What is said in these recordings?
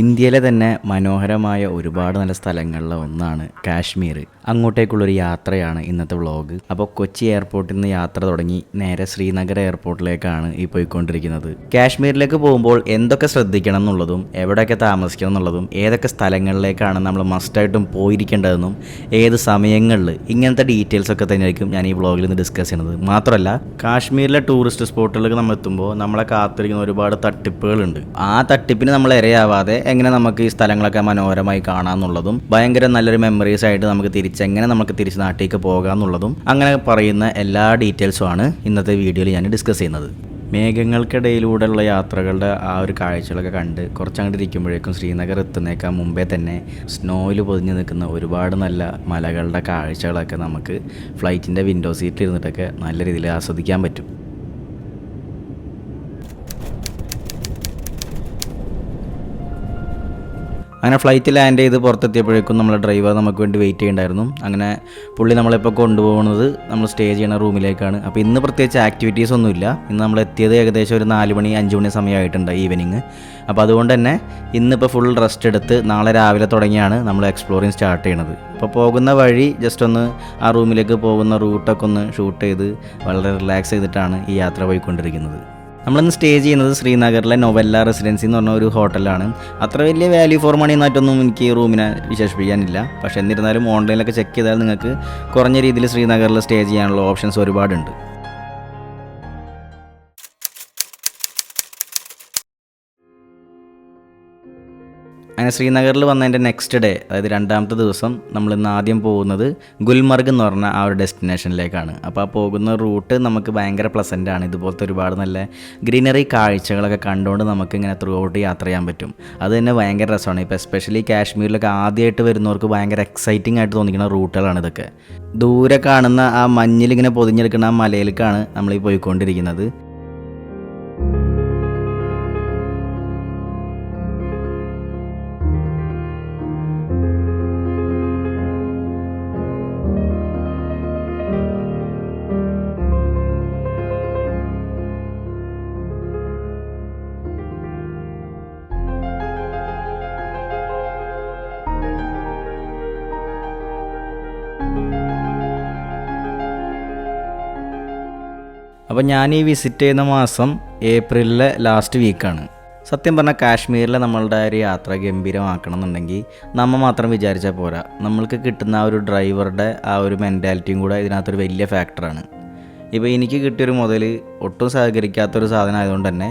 ഇന്ത്യയിലെ തന്നെ മനോഹരമായ ഒരുപാട് നല്ല സ്ഥലങ്ങളിലെ ഒന്നാണ് കാശ്മീർ. അങ്ങോട്ടേക്കുള്ളൊരു യാത്രയാണ് ഇന്നത്തെ വ്ളോഗ്. അപ്പോൾ കൊച്ചി എയർപോർട്ടിൽ നിന്ന് യാത്ര തുടങ്ങി നേരെ ശ്രീനഗർ എയർപോർട്ടിലേക്കാണ് ഈ പോയിക്കൊണ്ടിരിക്കുന്നത്. കാശ്മീരിലേക്ക് പോകുമ്പോൾ എന്തൊക്കെ ശ്രദ്ധിക്കണം എന്നുള്ളതും എവിടെയൊക്കെ താമസിക്കണം എന്നുള്ളതും ഏതൊക്കെ സ്ഥലങ്ങളിലേക്കാണ് നമ്മൾ മസ്റ്റായിട്ടും പോയിരിക്കേണ്ടതെന്നും ഏത് സമയങ്ങളിൽ ഇങ്ങനത്തെ ഡീറ്റെയിൽസൊക്കെ തന്നെയായിരിക്കും ഞാൻ ഈ വ്ളോഗിൽ നിന്ന് ഡിസ്കസ് ചെയ്യുന്നത്. മാത്രമല്ല കാശ്മീരിലെ ടൂറിസ്റ്റ് സ്പോട്ടുകളിലേക്ക് നമ്മൾ എത്തുമ്പോൾ നമ്മളെ കാത്തിരിക്കുന്ന ഒരുപാട് തട്ടിപ്പുകളുണ്ട്. ആ തട്ടിപ്പിന് നമ്മൾ ഇരയാവാതെ എങ്ങനെ നമുക്ക് ഈ സ്ഥലങ്ങളൊക്കെ മനോഹരമായി കാണാമെന്നുള്ളതും ഭയങ്കര നല്ലൊരു മെമ്മറീസ് ആയിട്ട് നമുക്ക് എങ്ങനെ നമുക്ക് തിരിച്ച് നാട്ടിലേക്ക് പോകാമെന്നുള്ളതും അങ്ങനെ പറയുന്ന എല്ലാ ഡീറ്റെയിൽസുമാണ് ഇന്നത്തെ വീഡിയോയിൽ ഞാൻ ഡിസ്കസ് ചെയ്യുന്നത്. മേഘങ്ങൾക്കിടയിലൂടെയുള്ള യാത്രകളുടെ ആ ഒരു കാഴ്ചകളൊക്കെ കണ്ട് കുറച്ചങ്ങോട്ട് ഇരിക്കുമ്പോഴേക്കും ശ്രീനഗർ എത്തുന്നേക്കാൾ മുമ്പേ തന്നെ സ്നോയിൽ പൊതിഞ്ഞ് നിൽക്കുന്ന ഒരുപാട് നല്ല മലകളുടെ കാഴ്ചകളൊക്കെ നമുക്ക് ഫ്ലൈറ്റിൻ്റെ വിൻഡോ സീറ്റിൽ ഇരുന്നിട്ടൊക്കെ നല്ല രീതിയിൽ ആസ്വദിക്കാൻ പറ്റും. അങ്ങനെ ഫ്ലൈറ്റ് ലാൻഡ് ചെയ്ത് പുറത്തെത്തിയപ്പോഴേക്കും നമ്മളെ ഡ്രൈവർ നമുക്ക് വേണ്ടി വെയിറ്റ് ചെയ്യുന്നുണ്ടായിരുന്നു. അങ്ങനെ പുള്ളി നമ്മളിപ്പോൾ കൊണ്ടുപോകുന്നത് നമ്മൾ സ്റ്റേ ചെയ്യുന്ന റൂമിലേക്കാണ്. അപ്പോൾ ഇന്ന് പ്രത്യേകിച്ച് ആക്ടിവിറ്റീസ് ഒന്നുമില്ല. ഇന്ന് നമ്മൾ എത്തിയത് ഏകദേശം ഒരു 4 മണി 5 മണി സമയമായിട്ടുണ്ട് ഈവനിങ്. അപ്പോൾ അതുകൊണ്ട് തന്നെ ഇന്നിപ്പോൾ ഫുൾ റെസ്റ്റ് എടുത്ത് നാളെ രാവിലെ തുടങ്ങിയാണ് നമ്മൾ എക്സ്പ്ലോറിങ് സ്റ്റാർട്ട് ചെയ്യണത്. അപ്പോൾ പോകുന്ന വഴി ജസ്റ്റ് ഒന്ന് ആ റൂമിലേക്ക് പോകുന്ന റൂട്ടൊക്കെ ഒന്ന് ഷൂട്ട് ചെയ്ത് വളരെ റിലാക്സ് ചെയ്തിട്ടാണ് ഈ യാത്ര പോയിക്കൊണ്ടിരിക്കുന്നത്. നമ്മളിന്ന് സ്റ്റേ ചെയ്യുന്നത് ശ്രീനഗറിലെ നൊവെല്ല റെസിഡൻസി എന്ന് പറഞ്ഞ ഒരു ഹോട്ടലാണ്. അത്ര വലിയ വാല്യൂ ഫോർ മണി എന്നായിട്ടൊന്നും എനിക്ക് ഈ റൂമിനെ വിശേഷിപ്പിക്കാനില്ല. പക്ഷേ എന്നിരുന്നാലും ഓൺലൈനിലൊക്കെ ചെക്ക് ചെയ്താൽ നിങ്ങൾക്ക് കുറഞ്ഞ രീതിയിൽ ശ്രീനഗറിൽ സ്റ്റേ ചെയ്യാനുള്ള ഓപ്ഷൻസ് ഒരുപാടുണ്ട്. അങ്ങനെ ശ്രീനഗറിൽ വന്നതിൻ്റെ നെക്സ്റ്റ് ഡേ, അതായത് 2ാമത്തെ ദിവസം നമ്മളിന്ന് ആദ്യം പോകുന്നത് ഗുൽമർഗ് എന്ന് പറഞ്ഞ ആ ഒരു ഡെസ്റ്റിനേഷനിലേക്കാണ്. അപ്പോൾ ആ പോകുന്ന റൂട്ട് നമുക്ക് ഭയങ്കര പ്ലസൻ്റാണ്. ഇതുപോലത്തെ ഒരുപാട് നല്ല ഗ്രീനറി കാഴ്ചകളൊക്കെ കണ്ടുകൊണ്ട് നമുക്ക് ഇങ്ങനെ ത്രൂ ഔട്ട് യാത്ര ചെയ്യാൻ പറ്റും. അത് തന്നെ ഭയങ്കര രസമാണ്. ഇപ്പോൾ എസ്പെഷ്യലി കാശ്മീരിലൊക്കെ ആദ്യമായിട്ട് വരുന്നവർക്ക് ഭയങ്കര എക്സൈറ്റിംഗ് ആയിട്ട് തോന്നിക്കുന്ന റൂട്ടുകളാണ് ഇതൊക്കെ. ദൂരെ കാണുന്ന ആ മഞ്ഞിലിങ്ങനെ പൊതിഞ്ഞെടുക്കുന്ന ആ മലയിലേക്കാണ് നമ്മളീ പോയിക്കൊണ്ടിരിക്കുന്നത്. അപ്പോൾ ഞാൻ ഈ വിസിറ്റ് ചെയ്യുന്ന മാസം ഏപ്രിലിലെ ലാസ്റ്റ് വീക്കാണ്. സത്യം പറഞ്ഞാൽ കാശ്മീരിലെ നമ്മളുടെ ഒരു യാത്ര ഗംഭീരമാക്കണം എന്നുണ്ടെങ്കിൽ നമ്മൾ മാത്രം വിചാരിച്ചാൽ പോരാ. നമ്മൾക്ക് കിട്ടുന്ന ആ ഒരു ഡ്രൈവറുടെ ആ ഒരു മെൻറ്റാലിറ്റിയും കൂടെ ഇതിനകത്തൊരു വലിയ ഫാക്ടറാണ്. ഇപ്പോൾ എനിക്ക് കിട്ടിയൊരു മുതൽ ഒട്ടും സഹകരിക്കാത്തൊരു സാധനം ആയതുകൊണ്ട് തന്നെ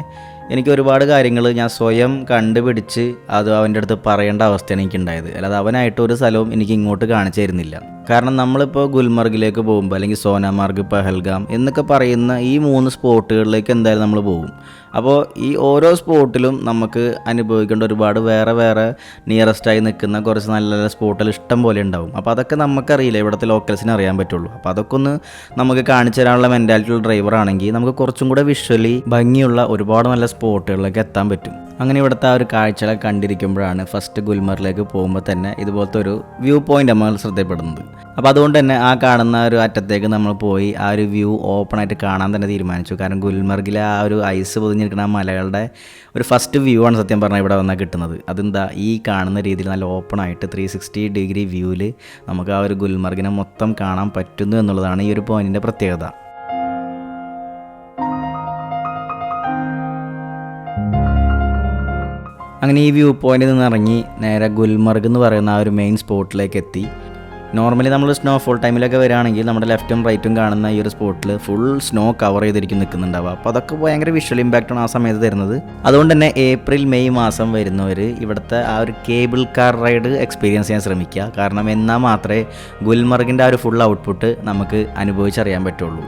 എനിക്ക് ഒരുപാട് കാര്യങ്ങൾ ഞാൻ സ്വയം കണ്ടുപിടിച്ച് അത് അവൻ്റെ അടുത്ത് പറയേണ്ട അവസ്ഥയാണ് എനിക്കുണ്ടായത്. അല്ലാതെ അവനായിട്ട് ഒരു സ്ഥലവും എനിക്ക് ഇങ്ങോട്ട് കാണിച്ചു തരുന്നില്ല. കാരണം നമ്മളിപ്പോൾ ഗുൽമർഗിലേക്ക് പോകുമ്പോൾ അല്ലെങ്കിൽ സോനാമാർഗ്, പഹൽഗാം എന്നൊക്കെ പറയുന്ന ഈ 3 സ്പോട്ടുകളിലേക്ക് എന്തായാലും നമ്മൾ പോകും. അപ്പോൾ ഈ ഓരോ സ്പോട്ടിലും നമുക്ക് അനുഭവിക്കേണ്ട ഒരുപാട് വേറെ വേറെ നിയറസ്റ്റായി നിൽക്കുന്ന കുറച്ച് നല്ല നല്ല സ്പോട്ടുകൾ ഇഷ്ടം പോലെ ഉണ്ടാവും. അപ്പോൾ അതൊക്കെ നമുക്കറിയില്ല, ഇവിടുത്തെ ലോക്കൽസിന് അറിയാൻ പറ്റുള്ളൂ. അപ്പോൾ അതൊക്കെ ഒന്ന് നമുക്ക് കാണിച്ചു തരാനുള്ള മെൻറ്റാലിറ്റിയുള്ള ഡ്രൈവർ ആണെങ്കിൽ നമുക്ക് കുറച്ചും കൂടെ വിഷ്വലി ഭംഗിയുള്ള ഒരുപാട് നല്ല സ്പോട്ടുകളിലേക്ക് എത്താൻ പറ്റും. അങ്ങനെ ഇവിടുത്തെ ആ ഒരു കാഴ്ചകളൊക്കെ കണ്ടിരിക്കുമ്പോഴാണ് ഫസ്റ്റ് ഗുൽമർഗിലേക്ക് പോകുമ്പോൾ തന്നെ ഇതുപോലത്തെ ഒരു വ്യൂ പോയിൻ്റ് നമ്മൾ ശ്രദ്ധപ്പെടുന്നത്. അപ്പോൾ അതുകൊണ്ട് തന്നെ ആ കാണുന്ന ഒരു അറ്റത്തേക്ക് നമ്മൾ പോയി ആ ഒരു വ്യൂ ഓപ്പണായിട്ട് കാണാൻ തന്നെ തീരുമാനിച്ചു. കാരണം ഗുൽമർഗിലെ ആ ഒരു ഐസ് പൊതിഞ്ഞിരിക്കുന്ന ആ മലകളുടെ ഒരു ഫസ്റ്റ് വ്യൂ ആണ് സത്യം പറഞ്ഞാൽ ഇവിടെ വന്നാൽ കിട്ടുന്നത്. അതെന്താ ഈ കാണുന്ന രീതിയിൽ നല്ല ഓപ്പണായിട്ട് 360 ഡിഗ്രി വ്യൂവിൽ നമുക്ക് ആ ഒരു ഗുൽമർഗിനെ മൊത്തം കാണാൻ പറ്റുന്നു എന്നുള്ളതാണ് ഈ ഒരു പോയിൻറ്റിൻ്റെ പ്രത്യേകത. അങ്ങനെ ഈ വ്യൂ പോയിന്റിൽ നിന്ന് ഇറങ്ങി നേരെ ഗുൽമർഗ് എന്ന് പറയുന്ന ആ ഒരു മെയിൻ സ്പോട്ടിലേക്ക് എത്തി. നോർമലി നമ്മൾ സ്നോഫോൾ ടൈമിലൊക്കെ വരികയാണെങ്കിൽ നമ്മുടെ ലെഫ്റ്റും റൈറ്റും കാണുന്ന ഈ ഒരു സ്പോട്ടിൽ ഫുൾ സ്നോ കവർ ചെയ്തിരിക്കും നിൽക്കുന്നുണ്ടാവുക. അപ്പോൾ അതൊക്കെ ഭയങ്കര വിഷ്വൽ ഇമ്പാക്റ്റാണ് ആ സമയത്ത് തരുന്നത്. അതുകൊണ്ട് തന്നെ ഏപ്രിൽ മെയ് മാസം വരുന്നവർ ഇവിടുത്തെ ആ ഒരു കേബിൾ കാർ റൈഡ് എക്സ്പീരിയൻസ് ചെയ്യാൻ ശ്രമിക്കുക. കാരണം എന്നാൽ മാത്രമേ ഗുൽമർഗിൻ്റെ ആ ഒരു ഫുൾ ഔട്ട്പുട്ട് നമുക്ക് അനുഭവിച്ചറിയാൻ പറ്റുള്ളൂ.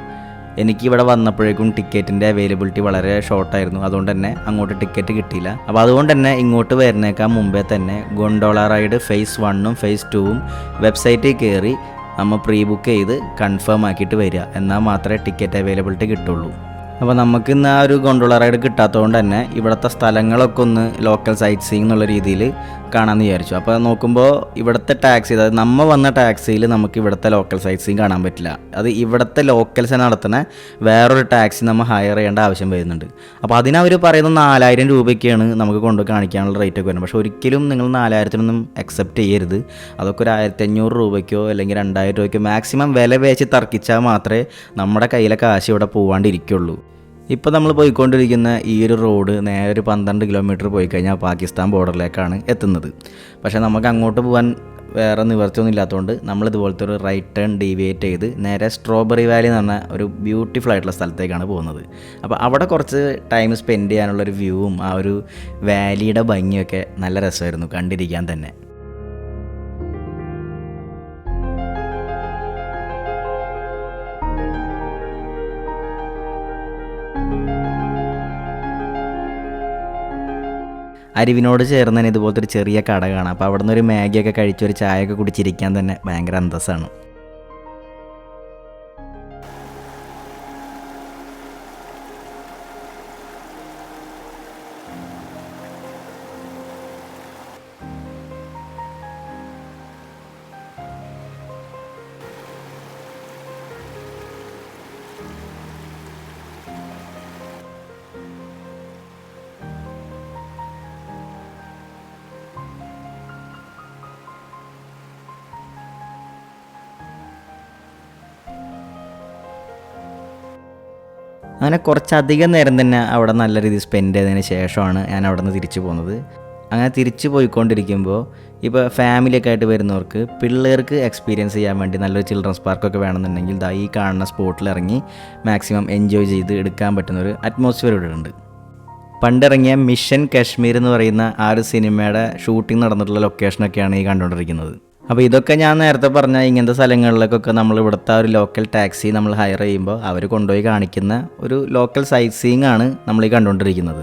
എനിക്കിവിടെ വന്നപ്പോഴേക്കും ടിക്കറ്റിൻ്റെ അവൈലബിലിറ്റി വളരെ ഷോർട്ടായിരുന്നു. അതുകൊണ്ട് തന്നെ അങ്ങോട്ട് ടിക്കറ്റ് കിട്ടിയില്ല. അപ്പോൾ അതുകൊണ്ട് തന്നെ ഇങ്ങോട്ട് വരുന്നേക്കാൾ മുമ്പേ തന്നെ ഗൊണ്ടോള റൈഡ് ഫേസ് 1ഉം ഫേസ് 2ഉം വെബ്സൈറ്റിൽ കയറി നമ്മൾ പ്രീ ബുക്ക് ചെയ്ത് കൺഫേം ആക്കിയിട്ട് വരിക. എന്നാൽ മാത്രമേ ടിക്കറ്റ് അവൈലബിലിറ്റി കിട്ടുള്ളൂ. അപ്പോൾ നമുക്ക് ഇന്ന് ആ ഒരു ഗൊണ്ടോള റൈഡ് കിട്ടാത്തതുകൊണ്ട് തന്നെ ഇവിടുത്തെ സ്ഥലങ്ങളൊക്കെ ഒന്ന് ലോക്കൽ സൈറ്റ് സീയിങ് എന്നുള്ള രീതിയിൽ കാണാമെന്ന് വിചാരിച്ചു. അപ്പോൾ നോക്കുമ്പോൾ ഇവിടുത്തെ ടാക്സി, അതായത് നമ്മൾ വന്ന ടാക്സിയിൽ നമുക്ക് ഇവിടുത്തെ ലോക്കൽ സൈറ്റ് സീയിങ് കാണാൻ പറ്റില്ല. അത് ഇവിടുത്തെ ലോക്കൽസ് നടത്തുന്ന വേറൊരു ടാക്സി നമ്മൾ ഹയർ ചെയ്യേണ്ട ആവശ്യം വരുന്നുണ്ട്. അപ്പോൾ അതിനവർ പറയുന്നത് 4000 രൂപയ്ക്കാണ് നമുക്ക് കൊണ്ട് കാണിക്കാനുള്ള റേറ്റൊക്കെ വരുന്നത്. പക്ഷേ ഒരിക്കലും നിങ്ങൾ 4000-നൊന്നും അക്സെപ്റ്റ് ചെയ്യരുത്. അതൊക്കെ ഒരു 1500 രൂപയ്ക്കോ അല്ലെങ്കിൽ 2000 രൂപയ്ക്കോ മാക്സിമം വില വെച്ച് തർക്കിച്ചാൽ മാത്രമേ നമ്മുടെ കയ്യിലെ കാശ് ഇവിടെ പോവാണ്ടിരിക്കുള്ളൂ. ഇപ്പോൾ നമ്മൾ പോയിക്കൊണ്ടിരിക്കുന്ന ഈ ഒരു റോഡ് നേരെ ഒരു 12 കിലോമീറ്റർ പോയി കഴിഞ്ഞാൽ പാകിസ്ഥാൻ ബോർഡറിലേക്കാണ് എത്തുന്നത്. പക്ഷേ നമുക്ക് അങ്ങോട്ട് പോകാൻ വേറെ നിവർത്തിയൊന്നും ഇല്ലാത്തതുകൊണ്ട് നമ്മൾ ഇതുപോലത്തെ ഒരു റൈറ്റ് ടേൺ ഡീവിയേറ്റ് ചെയ്ത് നേരെ സ്ട്രോബെറി വാലി എന്ന് പറഞ്ഞ ഒരു ബ്യൂട്ടിഫുൾ ആയിട്ടുള്ള സ്ഥലത്തേക്കാണ് പോകുന്നത്. അപ്പോൾ അവിടെ കുറച്ച് ടൈം സ്പെൻഡ് ചെയ്യാനുള്ളൊരു വ്യൂവും ആ ഒരു വാലിയുടെ ഭംഗിയൊക്കെ നല്ല രസമായിരുന്നു കണ്ടിരിക്കാൻ തന്നെ. അരുവിനോട് ചേർന്ന് തന്നെ ഇതുപോലത്തെ ഒരു ചെറിയ കട കാണാം. അപ്പോൾ അവിടെ നിന്ന് ഒരു മാഗിയൊക്കെ കഴിച്ചൊരു ചായയൊക്കെ കുടിച്ചിരിക്കാൻ തന്നെ ഭയങ്കര അന്തസ്സാണ്. അങ്ങനെ കുറച്ചധികം നേരം തന്നെ അവിടെ നല്ല രീതിയിൽ സ്പെൻഡ് ചെയ്തതിന് ശേഷമാണ് ഞാൻ അവിടെ നിന്ന് തിരിച്ചു പോകുന്നത്. അങ്ങനെ തിരിച്ചു പോയിക്കൊണ്ടിരിക്കുമ്പോൾ ഇപ്പോൾ ഫാമിലിയൊക്കെ ആയിട്ട് വരുന്നവർക്ക് പിള്ളേർക്ക് എക്സ്പീരിയൻസ് ചെയ്യാൻ വേണ്ടി നല്ലൊരു ചിൽഡ്രൻസ് പാർക്കൊക്കെ വേണമെന്നുണ്ടെങ്കിൽ ഈ കാണുന്ന സ്പോട്ടിൽ ഇറങ്ങി മാക്സിമം എൻജോയ് ചെയ്ത് എടുക്കാൻ പറ്റുന്നൊരു അറ്റ്മോസ്ഫിയർ ഇവിടെ ഉണ്ട്. പണ്ടിറങ്ങിയ മിഷൻ കാശ്മീർ എന്ന് പറയുന്ന ആ ഒരു സിനിമയുടെ ഷൂട്ടിംഗ് നടന്നിട്ടുള്ള ലൊക്കേഷനൊക്കെയാണ് ഈ കണ്ടുകൊണ്ടിരിക്കുന്നത്. അപ്പോൾ ഇതൊക്കെ ഞാൻ നേരത്തെ പറഞ്ഞ ഇങ്ങനത്തെ സ്ഥലങ്ങളിലേക്കൊക്കെ നമ്മൾ ഇവിടുത്തെ ഒരു ലോക്കൽ ടാക്സി നമ്മൾ ഹയർ ചെയ്യുമ്പോൾ അവർ കൊണ്ടുപോയി കാണിക്കുന്ന ഒരു ലോക്കൽ സൈറ്റ് സീയിങ് ആണ് നമ്മൾ ഈ കണ്ടുകൊണ്ടിരിക്കുന്നത്.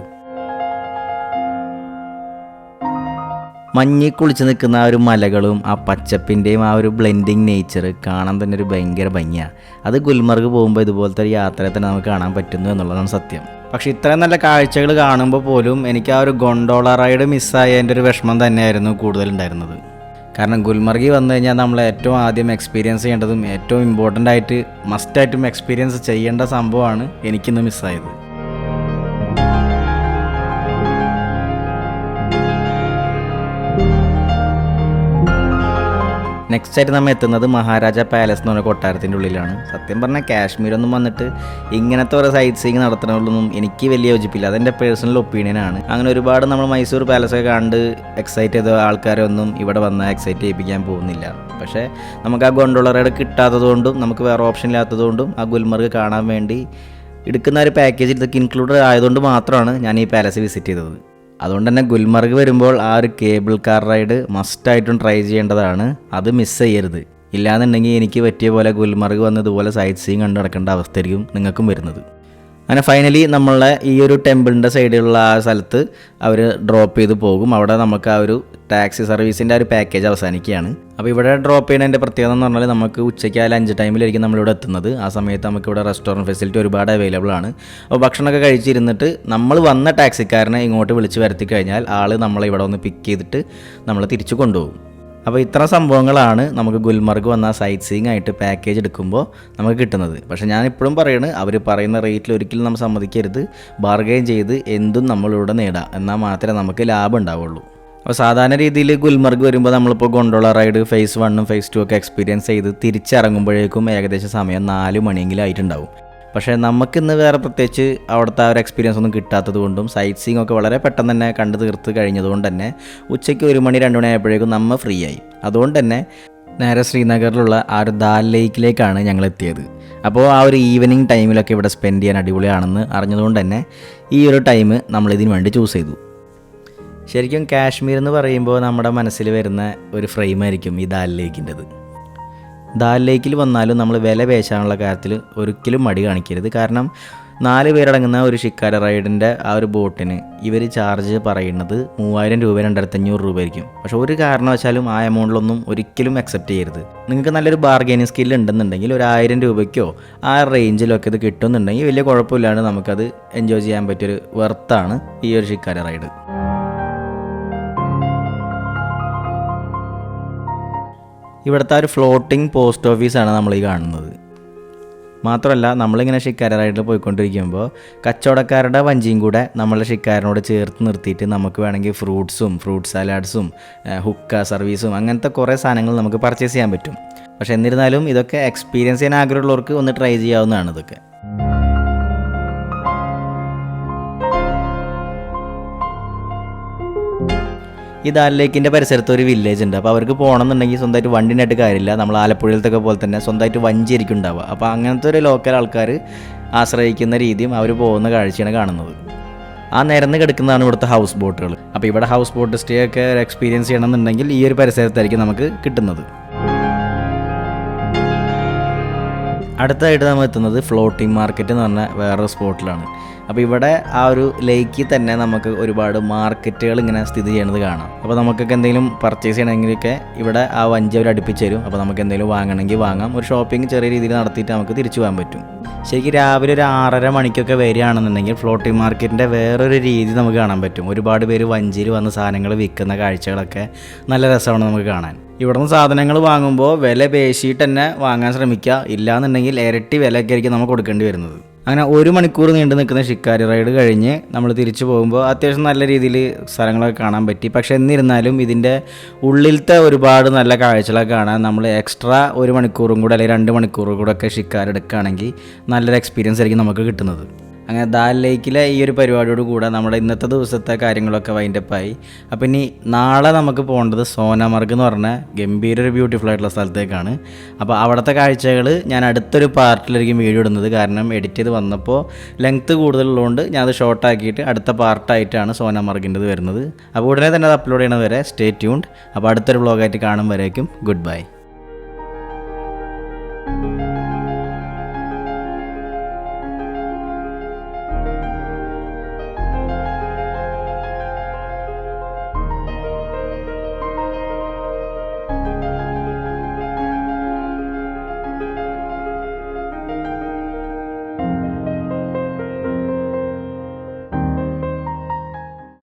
മഞ്ഞിൽ കുളിച്ച് നിൽക്കുന്ന ആ ഒരു മലകളും ആ പച്ചപ്പിൻ്റെയും ആ ഒരു ബ്ലെൻഡിങ് നേച്ചർ കാണാൻ തന്നെ ഒരു ഭയങ്കര ഭംഗിയാണ്. അത് ഗുൽമർഗ് പോകുമ്പോൾ ഇതുപോലത്തെ ഒരു യാത്രയെ തന്നെ നമുക്ക് കാണാൻ പറ്റുന്നു എന്നുള്ളതാണ് സത്യം. പക്ഷേ ഇത്രയും നല്ല കാഴ്ചകൾ കാണുമ്പോൾ പോലും എനിക്ക് ആ ഒരു ഗൊണ്ടോള റൈഡ് മിസ്സായതിൻ്റെ ഒരു വിഷമം തന്നെയായിരുന്നു കൂടുതലുണ്ടായിരുന്നത്. കാരണം ഗുൽമർഗിൽ വന്നു കഴിഞ്ഞാൽ നമ്മൾ ഏറ്റവും ആദ്യം എക്സ്പീരിയൻസ് ചെയ്യേണ്ടതും ഏറ്റവും ഇമ്പോർട്ടൻ്റ് ആയിട്ട് മസ്റ്റായിട്ടും എക്സ്പീരിയൻസ് ചെയ്യേണ്ട സംഭവമാണ് എനിക്കിന്ന് മിസ്സായത്. നെക്സ്റ്റ് ആയിട്ട് നമ്മൾ എത്തുന്നത് മഹാരാജ പാലസ് എന്ന് പറഞ്ഞ കൊട്ടാരത്തിൻ്റെ ഉള്ളിലാണ്. സത്യം പറഞ്ഞാൽ കാശ്മീരൊന്നും വന്നിട്ട് ഇങ്ങനത്തെ ഒരു സൈറ്റ് സീയിങ് നടത്തുന്നതിലൊന്നും എനിക്ക് വലിയ യോജിപ്പില്ല. അതെൻ്റെ പേഴ്സണൽ ഒപ്പീനിയനാണ്. അങ്ങനെ ഒരുപാട് നമ്മൾ മൈസൂർ പാലസൊക്കെ കണ്ട് എക്സൈറ്റ് ചെയ്ത ആൾക്കാരൊന്നും ഇവിടെ വന്നാൽ എക്സൈറ്റ് ചെയ്യിപ്പിക്കാൻ പോകുന്നില്ല. പക്ഷേ നമുക്ക് ആ ഗൊണ്ടോള റൈഡ് കിട്ടാത്തതുകൊണ്ടും നമുക്ക് വേറെ ഓപ്ഷൻ ഇല്ലാത്തതുകൊണ്ടും ആ ഗുൽമർഗ് കാണാൻ വേണ്ടി എടുക്കുന്ന ഒരു പാക്കേജിൽ ഇതൊക്കെ ഇൻക്ലൂഡഡ് ആയതുകൊണ്ട് മാത്രമാണ് ഞാൻ ഈ പാലസ് വിസിറ്റ് ചെയ്തത്. അതുകൊണ്ട് തന്നെ ഗുൽമർഗ് വരുമ്പോൾ ആ ഒരു കേബിൾ കാർ റൈഡ് മസ്റ്റായിട്ടും ട്രൈ ചെയ്യേണ്ടതാണ്. അത് മിസ് ചെയ്യരുത്. ഇല്ലാന്നുണ്ടെങ്കിൽ എനിക്ക് പറ്റിയ പോലെ ഗുൽമർഗ് വന്ന് ഇതുപോലെ സൈറ്റ് സീയിങ് കണ്ട് നടക്കേണ്ട അവസ്ഥയായിരിക്കും നിങ്ങൾക്കും വരുന്നത്. അങ്ങനെ ഫൈനലി നമ്മളെ ഈ ഒരു ടെമ്പിളിൻ്റെ സൈഡിലുള്ള ആ സ്ഥലത്ത് അവർ ഡ്രോപ്പ് ചെയ്ത് പോകും. അവിടെ നമുക്ക് ആ ഒരു ടാക്സി സർവീസിൻ്റെ ആ ഒരു പാക്കേജ് അവസാനിക്കുകയാണ്. അപ്പോൾ ഇവിടെ ഡ്രോപ്പ് ചെയ്യുന്നതിൻ്റെ പ്രത്യേകത എന്ന് പറഞ്ഞാൽ നമുക്ക് ഉച്ചയ്ക്ക് ആ ലഞ്ച് ടൈമിലായിരിക്കും നമ്മളിവിടെ എത്തുന്നത്. ആ സമയത്ത് നമുക്കിവിടെ റെസ്റ്റോറൻറ്റ് ഫെസിലിറ്റി ഒരുപാട് അവൈലബിൾ ആണ്. അപ്പോൾ ഭക്ഷണമൊക്കെ കഴിച്ചിരുന്നിട്ട് നമ്മൾ വന്ന ടാക്സിക്കാരനെ ഇങ്ങോട്ട് വിളിച്ച് വരുത്തി കഴിഞ്ഞാൽ ആൾ നമ്മളെ ഇവിടെ ഒന്ന് പിക്ക് ചെയ്തിട്ട് നമ്മൾ തിരിച്ചു കൊണ്ടുപോകും. അപ്പോൾ ഇത്ര സംഭവങ്ങളാണ് നമുക്ക് ഗുൽമർഗ് വന്ന സൈറ്റ് സീയിങ് ആയിട്ട് പാക്കേജ് എടുക്കുമ്പോൾ നമുക്ക് കിട്ടുന്നത്. പക്ഷേ ഞാൻ ഇപ്പോഴും പറയുന്നത് അവർ പറയുന്ന റേറ്റിൽ ഒരിക്കലും നമ്മൾ സമ്മതിക്കരുത്. ബാർഗെയിൻ ചെയ്ത് എന്തും നമ്മളിവിടെ നേടാം. എന്നാൽ മാത്രമേ നമുക്ക് ലാഭം ഉണ്ടാവുള്ളൂ. അപ്പോൾ സാധാരണ രീതിയിൽ ഗുൽമർഗ് വരുമ്പോൾ നമ്മളിപ്പോൾ ഗൊണ്ടോള റൈഡ് ഫേസ് 1ഉം ഫേസ് 2 ഒക്കെ എക്സ്പീരിയൻസ് ചെയ്ത് തിരിച്ചിറങ്ങുമ്പോഴേക്കും ഏകദേശം സമയം 4 മണിയെങ്കിലും ആയിട്ടുണ്ടാവും. പക്ഷേ നമുക്കിന്ന് വേറെ പ്രത്യേകിച്ച് അവിടുത്തെ ആ ഒരു എക്സ്പീരിയൻസ് ഒന്നും കിട്ടാത്തത് കൊണ്ടും സൈറ്റ് സീയിങ് ഒക്കെ വളരെ പെട്ടെന്ന് തന്നെ കണ്ടു തീർത്ത് കഴിഞ്ഞതുകൊണ്ട് തന്നെ ഉച്ചയ്ക്ക് 1 മണി 2 മണി ആയപ്പോഴേക്കും നമ്മൾ ഫ്രീ ആയി. അതുകൊണ്ട് തന്നെ നേരെ ശ്രീനഗറിലുള്ള ആ ഒരു ദാൽ ലേക്കിലേക്കാണ് ഞങ്ങൾ എത്തിയത്. അപ്പോൾ ആ ഒരു ഈവനിങ് ടൈമിലൊക്കെ ഇവിടെ സ്പെൻഡ് ചെയ്യാൻ അടിപൊളിയാണെന്ന് അറിഞ്ഞതുകൊണ്ട് തന്നെ ഈ ഒരു ടൈം നമ്മളിതിന് വേണ്ടി ചൂസ് ചെയ്തു. ശരിക്കും കാശ്മീർ എന്ന് പറയുമ്പോൾ നമ്മുടെ മനസ്സിൽ വരുന്ന ഒരു ഫ്രെയിമായിരിക്കും ഈ ദാൽ ലേക്കിൻ്റെത്. ദാൽ ലേക്കിൽ വന്നാലും നമ്മൾ വില പേശാനുള്ള കാര്യത്തിൽ ഒരിക്കലും മടി കാണിക്കരുത്. കാരണം 4 പേരടങ്ങുന്ന ഒരു ഷിക്കാര റൈഡിൻ്റെ ആ ഒരു ബോട്ടിന് ഇവർ ചാർജ് പറയുന്നത് 3000 രൂപ 2500 രൂപ ആയിരിക്കും. പക്ഷേ ഒരു കാരണവശാലും ആ എമൗണ്ടിലൊന്നും ഒരിക്കലും അക്സെപ്റ്റ് ചെയ്യരുത്. നിങ്ങൾക്ക് നല്ലൊരു ബാർഗൈനിങ് സ്കിൽ ഉണ്ടെന്നുണ്ടെങ്കിൽ ഒരു 1000 രൂപയ്ക്കോ ആ റേഞ്ചിലൊക്കെ ഇത് കിട്ടുന്നുണ്ടെങ്കിൽ വലിയ കുഴപ്പമില്ലാണ്ട് നമുക്കത് എൻജോയ് ചെയ്യാൻ പറ്റിയൊരു വെർത്താണ് ഈ ഒരു ഷിക്കാര റൈഡ്. ഇവിടുത്തെ ഒരു ഫ്ലോട്ടിംഗ് പോസ്റ്റ് ഓഫീസാണ് നമ്മൾ ഈ കാണുന്നത്. മാത്രമല്ല നമ്മളിങ്ങനെ ഷിക്കാര റൈഡിൽ പോയിക്കൊണ്ടിരിക്കുമ്പോൾ കച്ചവടക്കാരുടെ വഞ്ചിയും കൂടെ നമ്മളുടെ ഷിക്കാരനോട് ചേർത്ത് നിർത്തിയിട്ട് നമുക്ക് വേണമെങ്കിൽ ഫ്രൂട്ട് സാലാഡ്സും ഹുക്ക സർവീസും അങ്ങനത്തെ കുറേ സാധനങ്ങൾ നമുക്ക് പർച്ചേസ് ചെയ്യാൻ പറ്റും. പക്ഷേ എന്നിരുന്നാലും ഇതൊക്കെ എക്സ്പീരിയൻസ് ചെയ്യാൻ ആഗ്രഹമുള്ളവർക്ക് ഒന്ന് ട്രൈ ചെയ്യാവുന്നതാണ് ഇതൊക്കെ. ഈ ദാൽ ലേക്കിൻ്റെ പരിസരത്ത് ഒരു വില്ലേജ് ഉണ്ട്. അപ്പോൾ അവർക്ക് പോകണമെന്നുണ്ടെങ്കിൽ സ്വന്തമായിട്ട് വണ്ടിനായിട്ട് കാര്യമില്ല. നമ്മൾ ആലപ്പുഴയിലത്തൊക്കെ പോലെ തന്നെ സ്വന്തമായിട്ട് വഞ്ചിയായിരിക്കും ഉണ്ടാവുക. അപ്പോൾ അങ്ങനത്തെ ഒരു ലോക്കൽ ആൾക്കാർ ആശ്രയിക്കുന്ന രീതിയും അവർ പോകുന്ന കാഴ്ചയാണ് കാണുന്നത്. ആ നിരന്ന് കിടക്കുന്നതാണ് ഇവിടുത്തെ ഹൗസ് ബോട്ടുകൾ. അപ്പോൾ ഇവിടെ ഹൗസ് ബോട്ട് സ്റ്റേ ഒക്കെ എക്സ്പീരിയൻസ് ചെയ്യണമെന്നുണ്ടെങ്കിൽ ഈ ഒരു പരിസരത്തായിരിക്കും നമുക്ക് കിട്ടുന്നത്. അടുത്തായിട്ട് നമ്മൾ എത്തുന്നത് ഫ്ലോട്ടിംഗ് മാർക്കറ്റ് എന്ന് പറഞ്ഞ വേറൊരു സ്പോട്ടിലാണ്. അപ്പോൾ ഇവിടെ ആ ഒരു ലേക്കിൽ തന്നെ നമുക്ക് ഒരുപാട് മാർക്കറ്റുകൾ ഇങ്ങനെ സ്ഥിതി ചെയ്യണത് കാണാം. അപ്പോൾ നമുക്കൊക്കെ എന്തെങ്കിലും പർച്ചേസ് ചെയ്യണമെങ്കിലൊക്കെ ഇവിടെ ആ വഞ്ചി അവർ അടുപ്പിച്ച് തരും. അപ്പോൾ നമുക്ക് എന്തെങ്കിലും വാങ്ങണമെങ്കിൽ വാങ്ങാം. ഒരു ഷോപ്പിംഗ് ചെറിയ രീതിയിൽ നടത്തിയിട്ട് നമുക്ക് തിരിച്ചു പോകാൻ പറ്റും. ശരിക്കും രാവിലെ ഒരു 6:30 മണിക്കൊക്കെ വരികയാണെന്നുണ്ടെങ്കിൽ ഫ്ലോട്ടിംഗ് മാർക്കറ്റിൻ്റെ വേറൊരു രീതി നമുക്ക് കാണാൻ പറ്റും. ഒരുപാട് പേര് വഞ്ചിയിൽ വന്ന് സാധനങ്ങൾ വിൽക്കുന്ന കാഴ്ചകളൊക്കെ നല്ല രസമാണ് നമുക്ക് കാണാൻ. ഇവിടുന്ന് സാധനങ്ങൾ വാങ്ങുമ്പോൾ വില പേശിയിട്ട് തന്നെ വാങ്ങാൻ ശ്രമിക്കുക. ഇല്ലയെന്നുണ്ടെങ്കിൽ ഇരട്ടി വിലയൊക്കെ ആയിരിക്കും നമുക്ക് കൊടുക്കേണ്ടി വരുന്നത്. അങ്ങനെ 1 മണിക്കൂർ നീണ്ടു നിൽക്കുന്ന ഷിക്കാരി റൈഡ് കഴിഞ്ഞ് നമ്മൾ തിരിച്ചു പോകുമ്പോൾ അത്യാവശ്യം നല്ല രീതിയിൽ സ്ഥലങ്ങളൊക്കെ കാണാൻ പറ്റി. പക്ഷേ എന്നിരുന്നാലും ഇതിൻ്റെ ഉള്ളിലത്തെ ഒരുപാട് നല്ല കാഴ്ചകളൊക്കെ കാണാൻ നമ്മൾ എക്സ്ട്രാ 1 മണിക്കൂറും കൂടെ അല്ലെങ്കിൽ 2 മണിക്കൂറും കൂടെ ഒക്കെ ഷിക്കാരി എടുക്കുകയാണെങ്കിൽ നല്ലൊരു എക്സ്പീരിയൻസ് ആയിരിക്കും നമുക്ക് കിട്ടുന്നത്. അങ്ങനെ ദാൽ ലേക്കിലെ ഈ ഒരു പരിപാടിയോട് കൂടെ നമ്മുടെ ഇന്നത്തെ ദിവസത്തെ കാര്യങ്ങളൊക്കെ വൈൻഡപ്പായി. അപ്പം ഇനി നാളെ നമുക്ക് പോകേണ്ടത് സോനാമർഗ് എന്ന് പറഞ്ഞ ഗംഭീര ഒരു ബ്യൂട്ടിഫുൾ ആയിട്ടുള്ള സ്ഥലത്തേക്കാണ്. അപ്പോൾ അവിടുത്തെ കാഴ്ചകൾ ഞാൻ അടുത്തൊരു പാർട്ടിലായിരിക്കും വീഡിയോ ഇടുന്നത്. കാരണം എഡിറ്റ് ചെയ്ത് വന്നപ്പോൾ ലെങ്ത്ത് കൂടുതലുള്ളതുകൊണ്ട് ഞാനത് ഷോർട്ടാക്കിയിട്ട് അടുത്ത പാർട്ടായിട്ടാണ് സോനാമർഗിൻ്റെത് വരുന്നത്. അപ്പോൾ ഉടനെ തന്നെ അത് അപ്ലോഡ് ചെയ്യണത് വരെ സ്റ്റേ ട്യൂൺഡ്. അപ്പോൾ അടുത്തൊരു വ്ളോഗായിട്ട് കാണും വരേക്കും ഗുഡ് ബൈ.